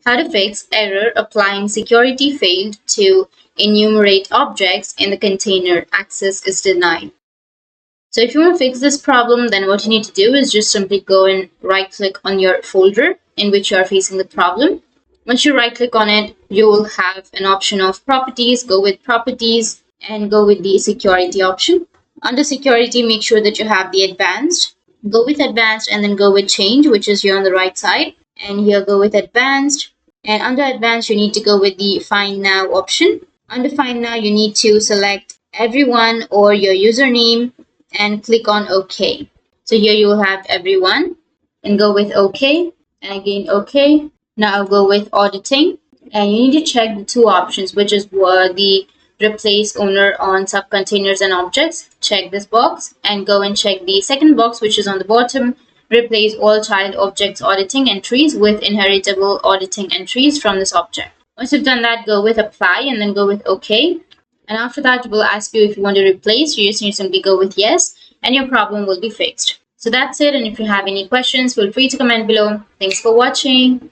How to fix error applying security failed to enumerate objects in the container. Access is denied. So if you want to fix this problem, then what you need to do is just simply go and right click on your folder in which you are facing the problem. Once you right click on it, you will have an option of properties. Go with properties and go with the security option. Under security, make sure that you have the advanced. Go with advanced and then go with change, which is here on the right side. And here go with advanced. And under advanced, you need to go with the find now option. Under find now, you need to select everyone or your username and click on OK. So here you will have everyone and go with OK and again OK. Now I'll go with auditing and you need to check the two options, which is the replace owner on subcontainers and objects. Check this box and go and check the second box, which is on the bottom. Replace all child objects auditing entries with inheritable auditing entries from this object. Once you've done that, go with apply and then go with OK. And after that, it will ask you if you want to replace. You just need to simply go with yes and your problem will be fixed. So that's it. And if you have any questions, feel free to comment below. Thanks for watching.